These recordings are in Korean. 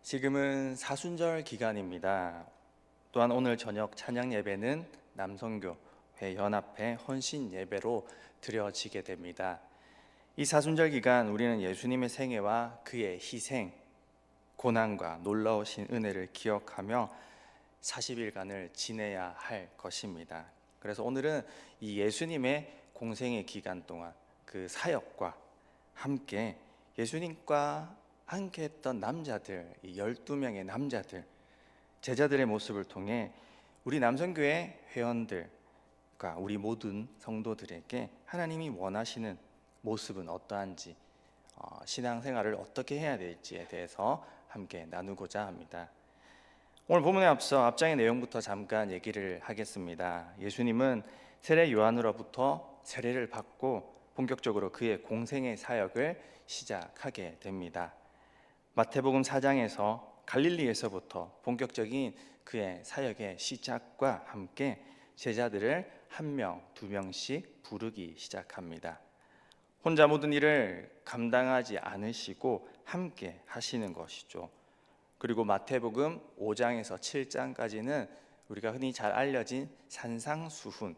지금은 사순절 기간입니다. 또한 오늘 저녁 찬양 예배는 남선교회 연합회 헌신 예배로 드려지게 됩니다. 이 사순절 기간 우리는 예수님의 생애와 그의 희생, 고난과 놀라우신 은혜를 기억하며 40일간을 지내야 할 것입니다. 그래서 오늘은 이 예수님의 공생의 기간 동안 그 사역과 함께 예수님과 함께 했던 남자들, 이 12명의 남자들, 제자들의 모습을 통해 우리 남선교회 회원들과 우리 모든 성도들에게 하나님이 원하시는 모습은 어떠한지, 신앙생활을 어떻게 해야 될지에 대해서 함께 나누고자 합니다. 오늘 본문에 앞서 앞장의 내용부터 잠깐 얘기를 하겠습니다. 예수님은 세례 요한으로부터 세례를 받고 본격적으로 그의 공생의 사역을 시작하게 됩니다. 마태복음 4장에서 갈릴리에서부터 본격적인 그의 사역의 시작과 함께 제자들을 한 명, 두 명씩 부르기 시작합니다. 혼자 모든 일을 감당하지 않으시고 함께 하시는 것이죠. 그리고 마태복음 5장에서 7장까지는 우리가 흔히 잘 알려진 산상수훈이라고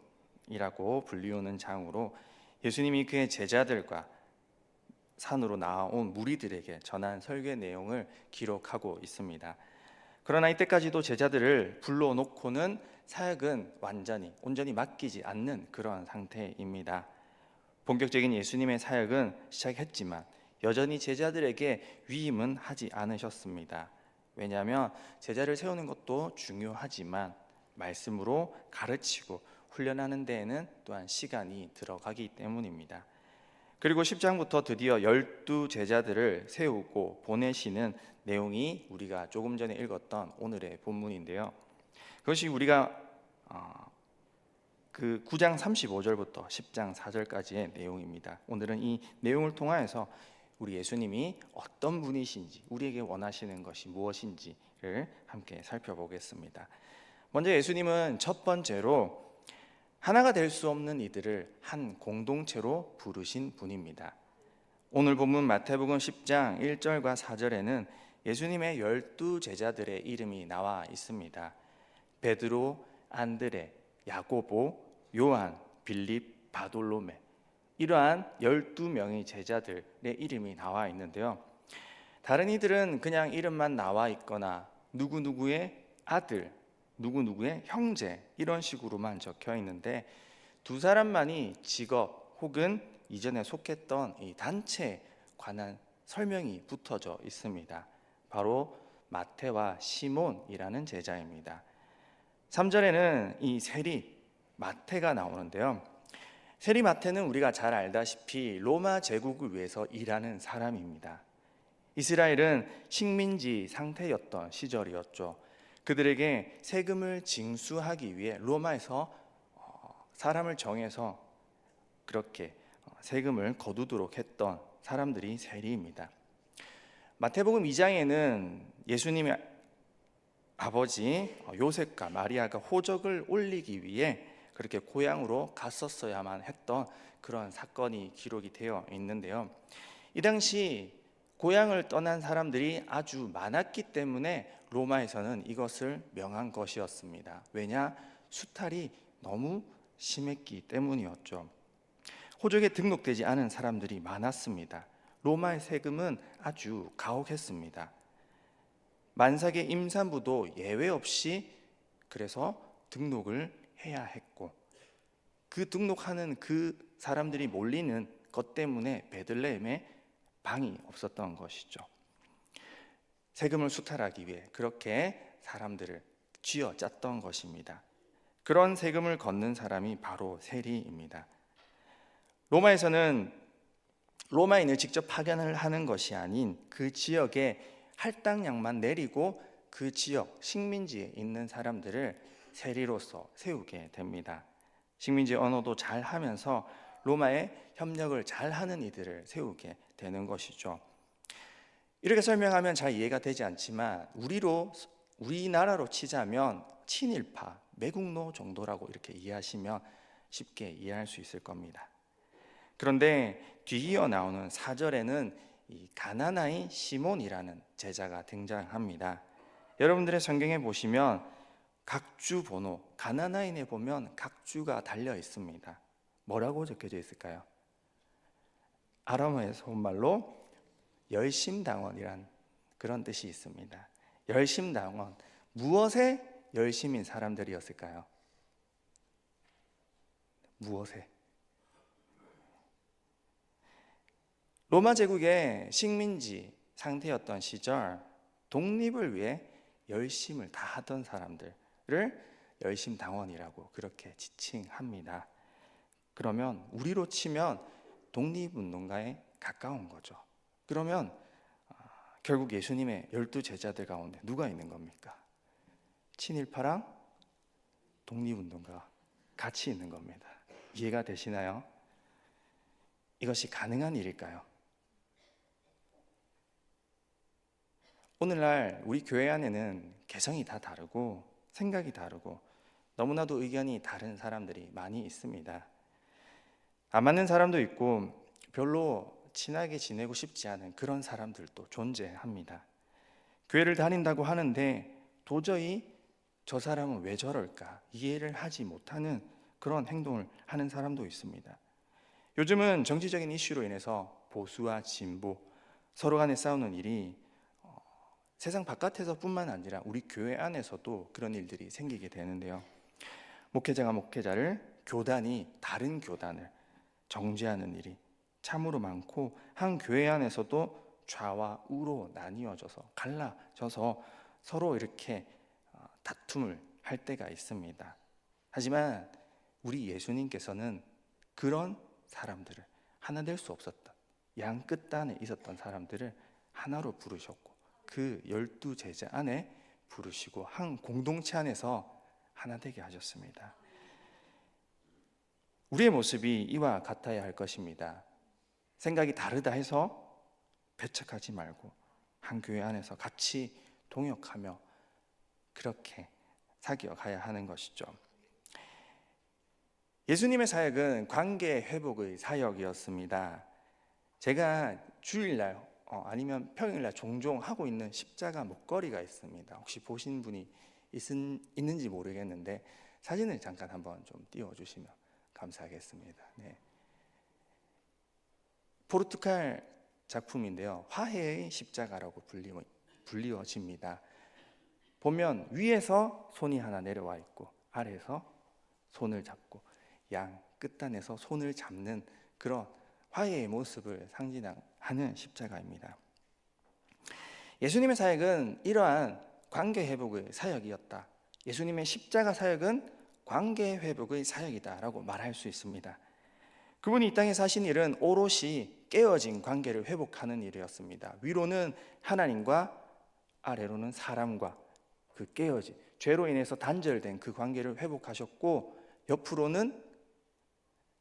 불리우는 장으로 예수님이 그의 제자들과 산으로 나온 무리들에게 전한 설교의 내용을 기록하고 있습니다. 그러나 이때까지도 제자들을 불러놓고는 사역은 온전히 맡기지 않는 그런 상태입니다. 본격적인 예수님의 사역은 시작했지만 여전히 제자들에게 위임은 하지 않으셨습니다. 왜냐하면 제자를 세우는 것도 중요하지만 말씀으로 가르치고 훈련하는 데에는 또한 시간이 들어가기 때문입니다. 그리고 10장부터 드디어 12 제자들을 세우고 보내시는 내용이 우리가 조금 전에 읽었던 오늘의 본문인데요. 그것이 우리가 그 9장 35절부터 10장 4절까지의 내용입니다. 오늘은 이 내용을 통하여서 우리 예수님이 어떤 분이신지, 우리에게 원하시는 것이 무엇인지를 함께 살펴보겠습니다. 먼저 예수님은 첫 번째로 하나가 될 수 없는 이들을 한 공동체로 부르신 분입니다. 오늘 본문 마태복음 10장 1절과 4절에는 예수님의 12 제자들의 이름이 나와 있습니다. 베드로, 안드레, 야고보, 요한, 빌립, 바돌로메, 이러한 12명의 제자들의 이름이 나와 있는데요. 다른 이들은 그냥 이름만 나와 있거나 누구누구의 아들, 누구누구의 형제, 이런 식으로만 적혀 있는데 두 사람만이 직업 혹은 이전에 속했던 이 단체에 관한 설명이 붙어져 있습니다. 바로 마태와 시몬이라는 제자입니다. 3절에는 이 세리 마태가 나오는데요. 세리 마태는 우리가 잘 알다시피 로마 제국을 위해서 일하는 사람입니다. 이스라엘은 식민지 상태였던 시절이었죠. 그들에게 세금을 징수하기 위해 로마에서 사람을 정해서 그렇게 세금을 거두도록 했던 사람들이 세리입니다. 마태복음 2장에는 예수님의 아버지 요셉과 마리아가 호적을 올리기 위해 그렇게 고향으로 갔었어야만 했던 그런 사건이 기록이 되어 있는데요. 이 당시 고향을 떠난 사람들이 아주 많았기 때문에 로마에서는 이것을 명한 것이었습니다. 왜냐? 수탈이 너무 심했기 때문이었죠. 호적에 등록되지 않은 사람들이 많았습니다. 로마의 세금은 아주 가혹했습니다. 만삭의 임산부도 예외 없이 그래서 등록을 해야 했고, 그 등록하는 그 사람들이 몰리는 것 때문에 베들레헴에 방이 없었던 것이죠. 세금을 수탈하기 위해 그렇게 사람들을 쥐어짰던 것입니다. 그런 세금을 걷는 사람이 바로 세리입니다. 로마에서는 로마인을 직접 파견을 하는 것이 아닌 그 지역에 할당량만 내리고 그 지역 식민지에 있는 사람들을 세리로서 세우게 됩니다. 식민지 언어도 잘 하면서 로마에 협력을 잘 하는 이들을 세우게 되는 것이죠. 이렇게 설명하면 잘 이해가 되지 않지만 우리나라로 치자면 친일파, 매국노 정도라고 이렇게 이해하시면 쉽게 이해할 수 있을 겁니다. 그런데 뒤이어 나오는 4절에는 이 가나나인 시몬이라는 제자가 등장합니다. 여러분들의 성경에 보시면 각주 번호, 가나나인에 보면 각주가 달려 있습니다. 뭐라고 적혀져 있을까요? 아람어에서 온 말로 열심당원이란 그런 뜻이 있습니다. 열심당원, 무엇에 열심인 사람들이었을까요? 무엇에? 로마 제국의 식민지 상태였던 시절 독립을 위해 열심을 다하던 사람들을 열심당원이라고 그렇게 지칭합니다. 그러면 우리로 치면 독립운동가에 가까운 거죠. 그러면 결국 예수님의 12제자들 가운데 누가 있는 겁니까? 친일파랑 독립운동가 같이 있는 겁니다. 이해가 되시나요? 이것이 가능한 일일까요? 오늘날 우리 교회 안에는 개성이 다 다르고 생각이 다르고 너무나도 의견이 다른 사람들이 많이 있습니다. 안 맞는 사람도 있고 별로 친하게 지내고 싶지 않은 그런 사람들도 존재합니다. 교회를 다닌다고 하는데 도저히 저 사람은 왜 저럴까 이해를 하지 못하는 그런 행동을 하는 사람도 있습니다. 요즘은 정치적인 이슈로 인해서 보수와 진보 서로 간에 싸우는 일이 세상 바깥에서 뿐만 아니라 우리 교회 안에서도 그런 일들이 생기게 되는데요. 목회자가 목회자를, 교단이 다른 교단을 정죄하는 일이 참으로 많고 한 교회 안에서도 좌와 우로 나뉘어져서 갈라져서 서로 이렇게 다툼을 할 때가 있습니다. 하지만 우리 예수님께서는 그런 사람들을 하나 될 수 없었던 양 끝단에 있었던 사람들을 하나로 부르셨고 그 12제자 안에 부르시고 한 공동체 안에서 하나 되게 하셨습니다. 우리의 모습이 이와 같아야 할 것입니다. 생각이 다르다 해서 배척하지 말고 한 교회 안에서 같이 동역하며 그렇게 사귀어 가야 하는 것이죠. 예수님의 사역은 관계 회복의 사역이었습니다. 제가 주일날 아니면 평일날 종종 하고 있는 십자가 목걸이가 있습니다. 혹시 보신 분이 있는지 모르겠는데 사진을 잠깐 한번 좀 띄워주시면 감사하겠습니다. 네. 포르투갈 작품인데요. 화해의 십자가라고 불리워집니다. 보면 위에서 손이 하나 내려와 있고 아래에서 손을 잡고 양 끝단에서 손을 잡는 그런 화해의 모습을 상징하는 십자가입니다. 예수님의 사역은 이러한 관계 회복의 사역이었다. 예수님의 십자가 사역은 관계 회복의 사역이다라고 말할 수 있습니다. 그분이 이 땅에 사신 일은 오롯이 깨어진 관계를 회복하는 일이었습니다. 위로는 하나님과 아래로는 사람과 그 깨어진 죄로 인해서 단절된 그 관계를 회복하셨고 옆으로는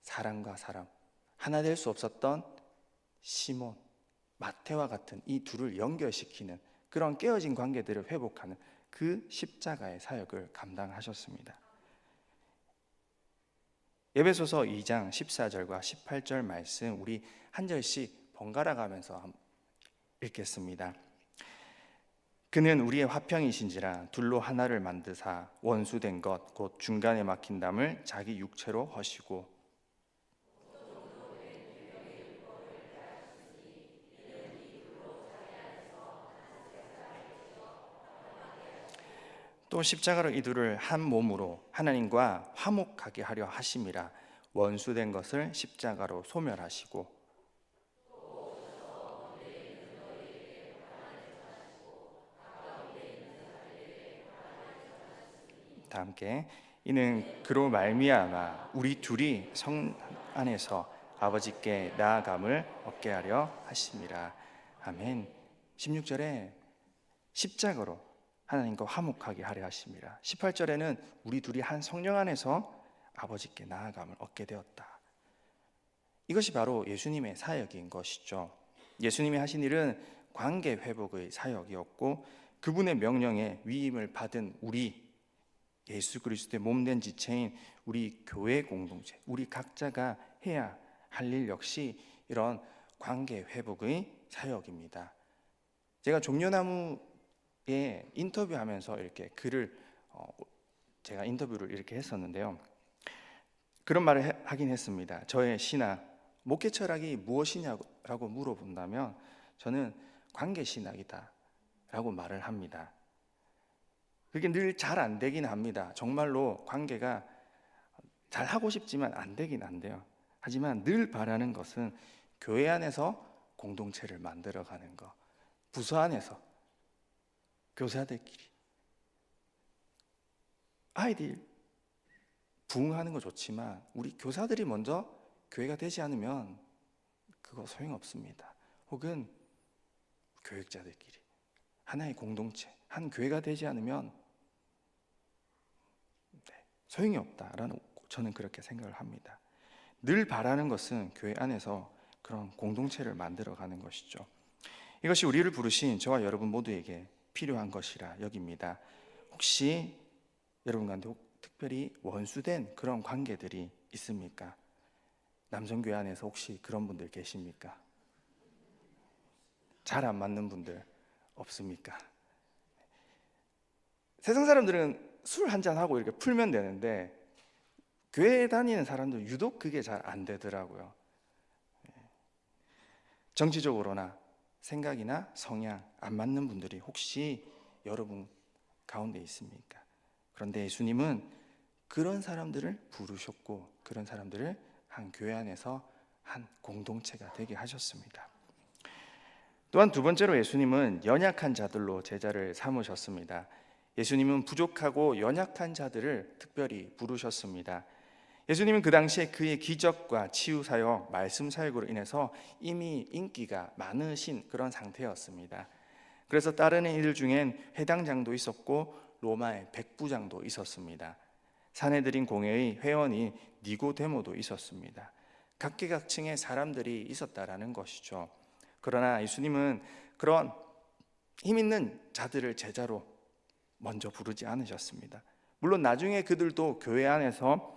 사람과 사람 하나 될 수 없었던 시몬, 마태와 같은 이 둘을 연결시키는 그런 깨어진 관계들을 회복하는 그 십자가의 사역을 감당하셨습니다. 에베소서 2장 14절과 18절 말씀 우리 한 절씩 번갈아 가면서 읽겠습니다. 그는 우리의 화평이신지라 둘로 하나를 만드사 원수된 것 곧 중간에 막힌 담을 자기 육체로 허시고 또 십자가로 이들을 한 몸으로 하나님과 화목하게 하려 하심이라 원수된 것을 십자가로 소멸하시고 다 함께 이는 그로 말미암아 우리 둘이 성 안에서 아버지께 나아감을 얻게 하려 하심이라. 아멘. 16절에 십자가로 하나님과 화목하게 하려 하심이라. 18절에는 우리 둘이 한 성령 안에서 아버지께 나아감을 얻게 되었다. 이것이 바로 예수님의 사역인 것이죠. 예수님이 하신 일은 관계 회복의 사역이었고 그분의 명령에 위임을 받은 우리 예수 그리스도의 몸된 지체인 우리 교회 공동체, 우리 각자가 해야 할 일 역시 이런 관계 회복의 사역입니다. 제가 종려나무에 인터뷰하면서 이렇게 제가 인터뷰를 이렇게 했었는데요. 그런 말을 하긴 했습니다. 저의 신학, 목회 철학이 무엇이냐고 물어본다면 저는 관계 신학이다 라고 말을 합니다. 그게 늘 잘 안 되긴 합니다. 정말로 관계가 잘 하고 싶지만 안 되긴 안 돼요. 하지만 늘 바라는 것은 교회 안에서 공동체를 만들어가는 것, 부서 안에서 교사들끼리 아이들 부흥하는 거 좋지만 우리 교사들이 먼저 교회가 되지 않으면 그거 소용없습니다. 혹은 교육자들끼리 하나의 공동체, 한 교회가 되지 않으면 소용이 없다라는, 저는 그렇게 생각을 합니다. 늘 바라는 것은 교회 안에서 그런 공동체를 만들어가는 것이죠. 이것이 우리를 부르신 저와 여러분 모두에게 필요한 것이라 여깁니다. 혹시 여러분 가운데 특별히 원수된 그런 관계들이 있습니까? 남성교회 안에서 혹시 그런 분들 계십니까? 잘 안 맞는 분들 없습니까? 세상 사람들은 술 한잔하고 이렇게 풀면 되는데 교회 다니는 사람들 유독 그게 잘 안 되더라고요. 정치적으로나 생각이나 성향 안 맞는 분들이 혹시 여러분 가운데 있습니까? 그런데 예수님은 그런 사람들을 부르셨고 그런 사람들을 한 교회 안에서 한 공동체가 되게 하셨습니다. 또한 두 번째로 예수님은 연약한 자들로 제자를 삼으셨습니다. 예수님은 부족하고 연약한 자들을 특별히 부르셨습니다. 예수님은 그 당시에 그의 기적과 치유 사역, 말씀 사역으로 인해서 이미 인기가 많으신 그런 상태였습니다. 그래서 따르는 이들 중엔 회당장도 있었고 로마의 백부장도 있었습니다. 사내들인 공회의 회원인 니고데모도 있었습니다. 각계각층의 사람들이 있었다라는 것이죠. 그러나 예수님은 그런 힘 있는 자들을 제자로 먼저 부르지 않으셨습니다. 물론 나중에 그들도 교회 안에서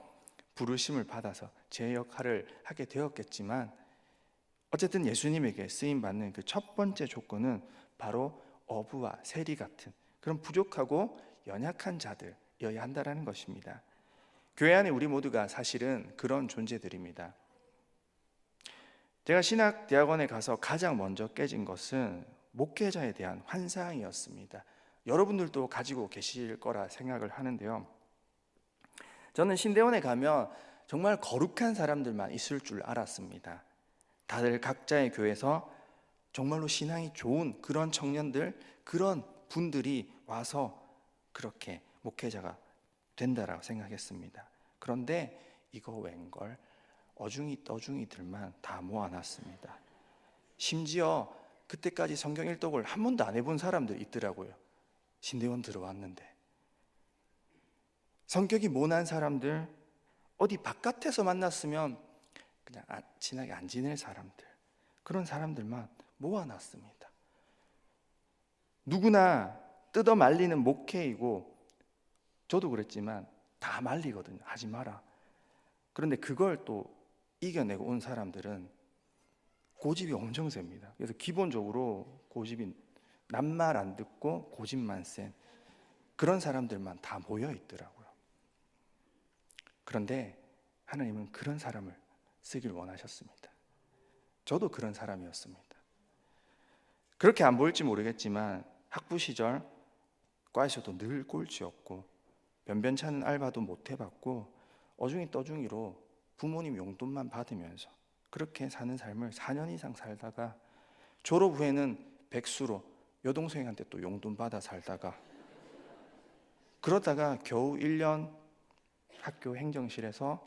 부르심을 받아서 제 역할을 하게 되었겠지만 어쨌든 예수님에게 쓰임받는 그 첫 번째 조건은 바로 어부와 세리 같은 그런 부족하고 연약한 자들이어야 한다는 것입니다. 교회 안에 우리 모두가 사실은 그런 존재들입니다. 제가 신학대학원에 가서 가장 먼저 깨진 것은 목회자에 대한 환상이었습니다. 여러분들도 가지고 계실 거라 생각을 하는데요. 저는 신대원에 가면 정말 거룩한 사람들만 있을 줄 알았습니다. 다들 각자의 교회에서 정말로 신앙이 좋은 그런 청년들, 그런 분들이 와서 그렇게 목회자가 된다라고 생각했습니다. 그런데 이거 웬걸 어중이 떠중이들만 다 모아놨습니다. 심지어 그때까지 성경 일독을 한 번도 안 해본 사람들 있더라고요. 신대원 들어왔는데 성격이 모난 사람들, 어디 바깥에서 만났으면 그냥 친하게 안 지낼 사람들, 그런 사람들만 모아놨습니다. 누구나 뜯어 말리는 목회이고 저도 그랬지만 다 말리거든요. 하지 마라. 그런데 그걸 또 이겨내고 온 사람들은 고집이 엄청 셉니다. 그래서 기본적으로 고집이 남말 안 듣고 고집만 센 그런 사람들만 다 모여 있더라고요. 그런데 하나님은 그런 사람을 쓰길 원하셨습니다. 저도 그런 사람이었습니다. 그렇게 안 보일지 모르겠지만 학부 시절 과에서도 늘 꼴찌였고 변변찮은 알바도 못 해봤고 어중이 떠중이로 부모님 용돈만 받으면서 그렇게 사는 삶을 4년 이상 살다가 졸업 후에는 백수로 여동생한테 또 용돈 받아 살다가 그러다가 겨우 1년 학교 행정실에서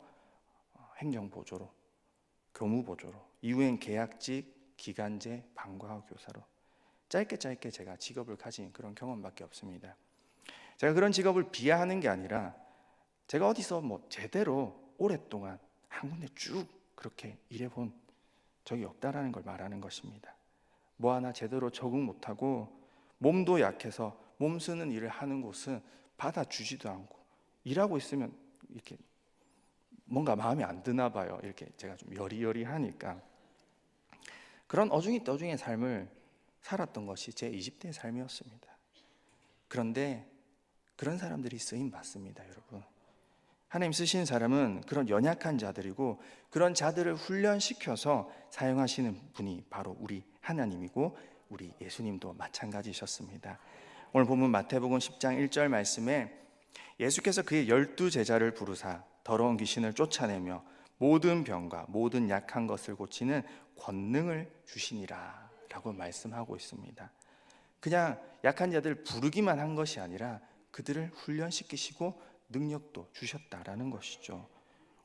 행정보조로, 교무보조로, 이후엔 계약직, 기간제, 방과후 교사로 짧게 제가 직업을 가진 그런 경험밖에 없습니다. 제가 그런 직업을 비하하는 게 아니라 제가 어디서 제대로 오랫동안 한 군데 쭉 그렇게 일해본 적이 없다라는 걸 말하는 것입니다. 뭐 하나 제대로 적응 못하고 몸도 약해서 몸 쓰는 일을 하는 곳은 받아주지도 않고 일하고 있으면 이렇게 뭔가 마음에 안 드나 봐요. 이렇게 제가 좀 여리여리하니까. 그런 어중이 떠중의 삶을 살았던 것이 제 20대 삶이었습니다. 그런데 그런 사람들이 쓰임 받습니다, 여러분. 하나님 쓰신 사람은 그런 연약한 자들이고 그런 자들을 훈련시켜서 사용하시는 분이 바로 우리 하나님이고 우리 예수님도 마찬가지셨습니다. 오늘 본문 마태복음 10장 1절 말씀에 예수께서 그의 12제자를 부르사 더러운 귀신을 쫓아내며 모든 병과 모든 약한 것을 고치는 권능을 주시니라 라고 말씀하고 있습니다. 그냥 약한 자들 부르기만 한 것이 아니라 그들을 훈련시키시고 능력도 주셨다라는 것이죠.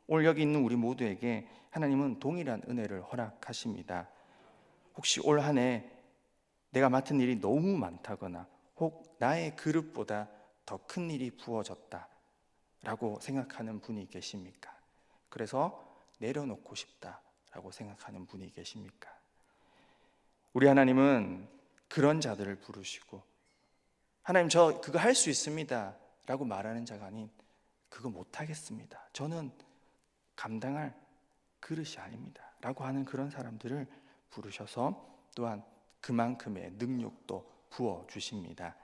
오늘 여기 있는 우리 모두에게 하나님은 동일한 은혜를 허락하십니다. 혹시 올 한 해 내가 맡은 일이 너무 많다거나 혹 나의 그릇보다 더 큰 일이 부어졌다 라고 생각하는 분이 계십니까? 그래서 내려놓고 싶다라고 생각하는 분이 계십니까? 우리 하나님은 그런 자들을 부르시고 하나님 저 그거 할 수 있습니다 라고 말하는 자가 아닌 그거 못하겠습니다, 저는 감당할 그릇이 아닙니다 라고 하는 그런 사람들을 부르셔서 또한 그만큼의 능력도 부어주십니다.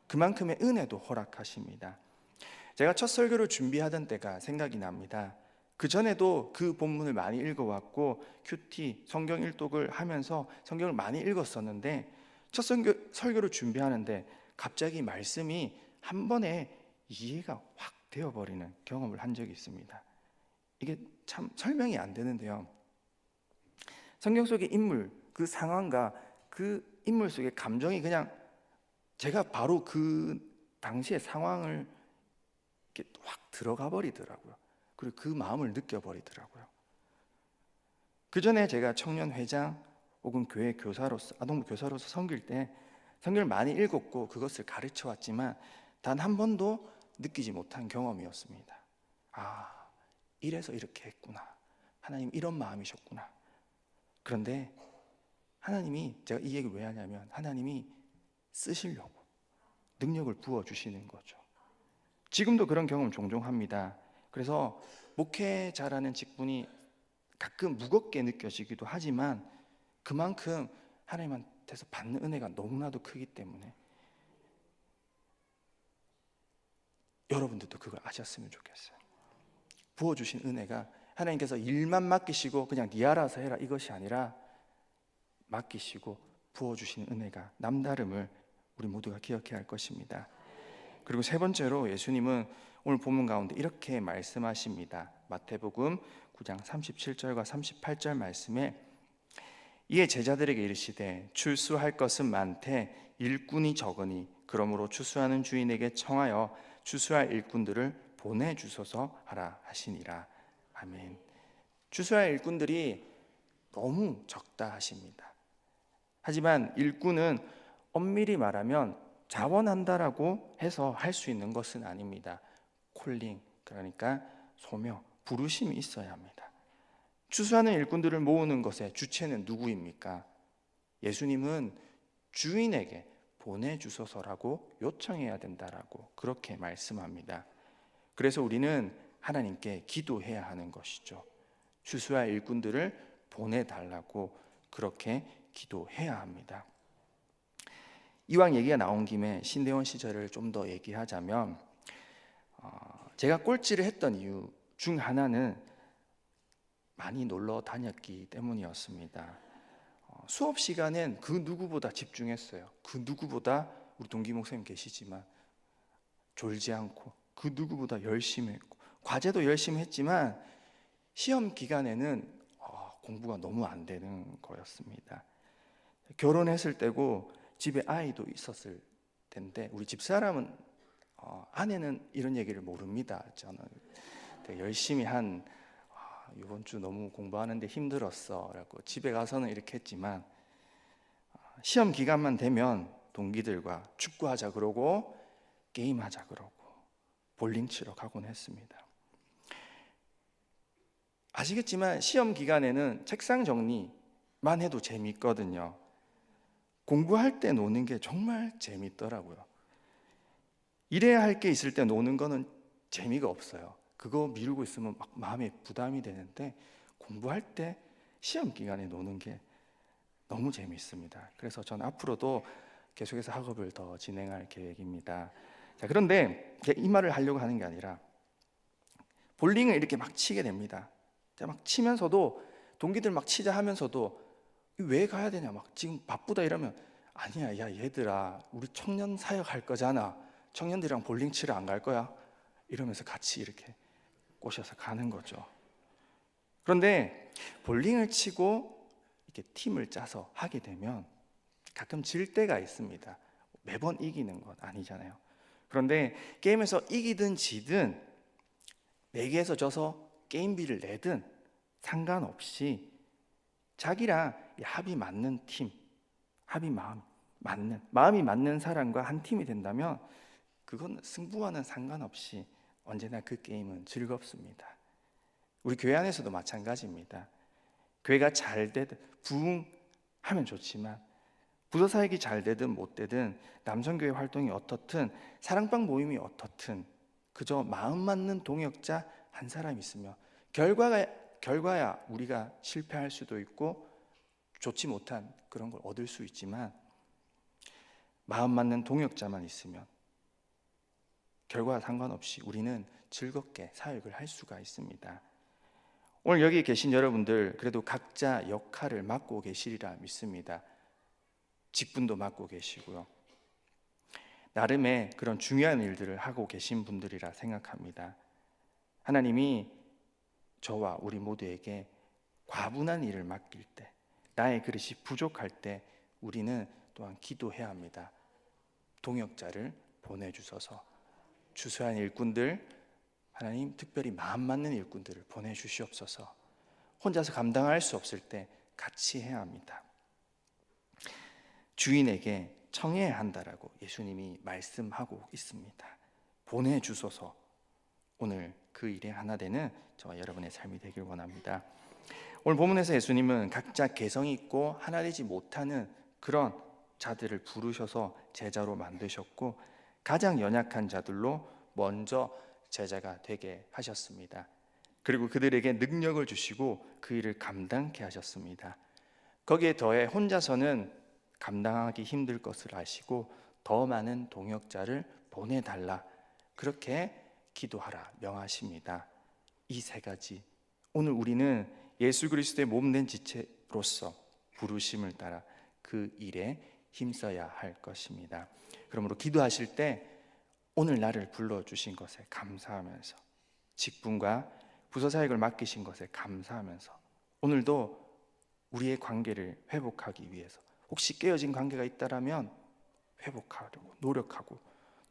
그만큼의 은혜도 허락하십니다. 제가 첫 설교를 준비하던 때가 생각이 납니다. 그전에도 그 본문을 많이 읽어왔고 큐티 성경 일독을 하면서 성경을 많이 읽었었는데 첫 설교를 준비하는데 갑자기 말씀이 한 번에 이해가 확 되어버리는 경험을 한 적이 있습니다. 이게 참 설명이 안 되는데요, 성경 속의 인물, 그 상황과 그 인물 속의 감정이 그냥 제가 바로 그 당시의 상황을 이렇게 확 들어가 버리더라고요. 그리고 그 마음을 느껴버리더라고요. 그 전에 제가 청년회장 혹은 교회 교사로서, 아동부 교사로서 섬길 때 성경을 많이 읽었고 그것을 가르쳐 왔지만 단 한 번도 느끼지 못한 경험이었습니다. 아, 이래서 이렇게 했구나, 하나님 이런 마음이셨구나. 그런데 하나님이, 제가 이 얘기를 왜 하냐면 하나님이 쓰시려고 능력을 부어주시는 거죠. 지금도 그런 경험 종종 합니다. 그래서 목회자라는 직분이 가끔 무겁게 느껴지기도 하지만 그만큼 하나님한테서 받는 은혜가 너무나도 크기 때문에 여러분들도 그걸 아셨으면 좋겠어요. 부어주신 은혜가 하나님께서 일만 맡기시고 그냥 네 알아서 해라 이것이 아니라 맡기시고 부어주신 은혜가 남다름을 우리 모두가 기억해야 할 것입니다. 그리고 세 번째로 예수님은 오늘 본문 가운데 이렇게 말씀하십니다. 마태복음 9장 37절과 38절 말씀에 이에 제자들에게 이르시되 출수할 것은 많되 일꾼이 적으니 그러므로 추수하는 주인에게 청하여 추수할 일꾼들을 보내주소서 하라 하시니라. 아멘. 추수할 일꾼들이 너무 적다 하십니다. 하지만 일꾼은 엄밀히 말하면 자원한다라고 해서 할 수 있는 것은 아닙니다. 콜링, 그러니까 소명, 부르심이 있어야 합니다. 추수하는 일꾼들을 모으는 것의 주체는 누구입니까? 예수님은 주인에게 보내주소서라고 요청해야 된다라고 그렇게 말씀합니다. 그래서 우리는 하나님께 기도해야 하는 것이죠. 추수할 일꾼들을 보내달라고 그렇게 기도해야 합니다. 이왕 얘기가 나온 김에 신대원 시절을 좀 더 얘기하자면 제가 꼴찌를 했던 이유 중 하나는 많이 놀러 다녔기 때문이었습니다. 수업 시간엔 그 누구보다 집중했어요. 그 누구보다 우리 동기 목사님 계시지만 졸지 않고 그 누구보다 열심히 했고 과제도 열심히 했지만 시험 기간에는 공부가 너무 안 되는 거였습니다. 결혼했을 때고 집에 아이도 있었을 텐데 우리 집사람은 아내는 이런 얘기를 모릅니다. 저는 되게 열심히 이번 주 너무 공부하는데 힘들었어 라고 집에 가서는 이렇게 했지만 시험 기간만 되면 동기들과 축구하자 그러고 게임하자 그러고 볼링 치러 가곤 했습니다. 아시겠지만 시험 기간에는 책상 정리만 해도 재미있거든요. 공부할 때 노는 게 정말 재밌더라고요. 일해야 할 게 있을 때 노는 거는 재미가 없어요. 그거 미루고 있으면 막 마음에 부담이 되는데 공부할 때 시험 기간에 노는 게 너무 재미있습니다. 그래서 전 앞으로도 계속해서 학업을 더 진행할 계획입니다. 자, 그런데 이 말을 하려고 하는 게 아니라 볼링을 이렇게 막 치게 됩니다. 자, 막 치면서도 동기들 막 치자 하면서도 왜 가야 되냐, 막 지금 바쁘다 이러면, 아니야, 야 얘들아, 우리 청년 사역 할 거잖아. 청년들이랑 볼링 치러 안 갈 거야? 이러면서 같이 이렇게 꼬셔서 가는 거죠. 그런데 볼링을 치고 이렇게 팀을 짜서 하게 되면 가끔 질 때가 있습니다. 매번 이기는 건 아니잖아요. 그런데 게임에서 이기든 지든, 내기에서 져서 게임비를 내든 상관없이 자기랑 합이 맞는 팀, 마음이 맞는 사람과 한 팀이 된다면 그건 승부와는 상관없이 언제나 그 게임은 즐겁습니다. 우리 교회 안에서도 마찬가지입니다. 교회가 잘 되든 부흥하면 좋지만 부서사역이 잘 되든 못 되든, 남성교회 활동이 어떻든, 사랑방 모임이 어떻든, 그저 마음 맞는 동역자 한 사람 있으면 결과야 우리가 실패할 수도 있고 좋지 못한 그런 걸 얻을 수 있지만, 마음 맞는 동역자만 있으면 결과와 상관없이 우리는 즐겁게 사역을 할 수가 있습니다. 오늘 여기 계신 여러분들 그래도 각자 역할을 맡고 계시리라 믿습니다. 직분도 맡고 계시고요. 나름의 그런 중요한 일들을 하고 계신 분들이라 생각합니다. 하나님이 저와 우리 모두에게 과분한 일을 맡길 때, 나의 그릇이 부족할 때 우리는 또한 기도해야 합니다. 동역자를 보내주셔서, 주소한 일꾼들, 하나님 특별히 마음 맞는 일꾼들을 보내주시옵소서. 혼자서 감당할 수 없을 때 같이 해야 합니다. 주인에게 청해야 한다라고 예수님이 말씀하고 있습니다. 보내주소서. 오늘 그 일에 하나 되는 저와 여러분의 삶이 되길 원합니다. 오늘 본문에서 예수님은 각자 개성이 있고 하나 되지 못하는 그런 자들을 부르셔서 제자로 만드셨고, 가장 연약한 자들로 먼저 제자가 되게 하셨습니다. 그리고 그들에게 능력을 주시고 그 일을 감당케 하셨습니다. 거기에 더해 혼자서는 감당하기 힘들 것을 아시고 더 많은 동역자를 보내달라, 그렇게 기도하라 명하십니다. 이 세 가지, 오늘 우리는 예수 그리스도의 몸된 지체로서 부르심을 따라 그 일에 힘써야 할 것입니다. 그러므로 기도하실 때 오늘 나를 불러주신 것에 감사하면서, 직분과 부서사역을 맡기신 것에 감사하면서, 오늘도 우리의 관계를 회복하기 위해서, 혹시 깨어진 관계가 있다라면 회복하려고 노력하고,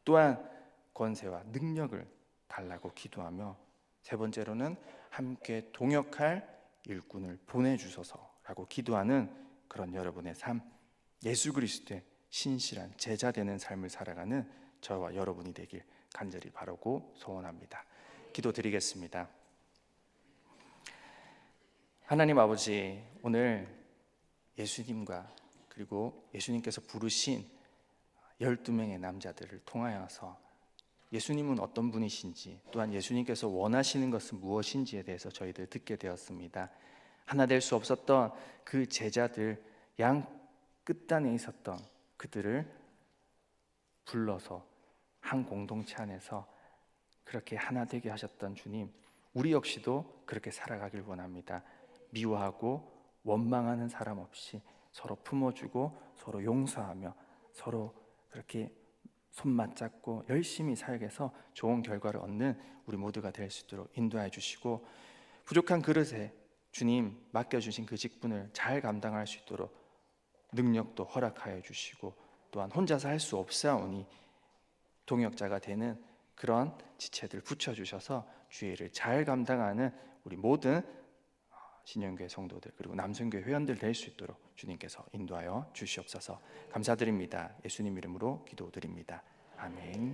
또한 권세와 능력을 달라고 기도하며, 세 번째로는 함께 동역할 일꾼을 보내주소서라고 기도하는 그런 여러분의 삶, 예수 그리스도의 신실한 제자 되는 삶을 살아가는 저와 여러분이 되길 간절히 바라고 소원합니다. 기도드리겠습니다. 하나님 아버지, 오늘 예수님과 그리고 예수님께서 부르신 12명의 남자들을 통하여서 예수님은 어떤 분이신지, 또한 예수님께서 원하시는 것은 무엇인지에 대해서 저희들 듣게 되었습니다. 하나 될 수 없었던 그 제자들, 양 끝단에 있었던 그들을 불러서 한 공동체 안에서 그렇게 하나 되게 하셨던 주님, 우리 역시도 그렇게 살아가길 원합니다. 미워하고 원망하는 사람 없이 서로 품어주고 서로 용서하며 서로 그렇게 손 맞잡고 열심히 사역해서 좋은 결과를 얻는 우리 모두가 될 수 있도록 인도해 주시고, 부족한 그릇에 주님 맡겨주신 그 직분을 잘 감당할 수 있도록 능력도 허락하여 주시고, 또한 혼자서 할 수 없사오니 동역자가 되는 그런 지체들 붙여주셔서 주의 일을 잘 감당하는 우리 모든 신영교회 성도들 그리고 남성교회 회원들 될 수 있도록 주님께서 인도하여 주시옵소서. 감사드립니다. 예수님 이름으로 기도드립니다. 아멘.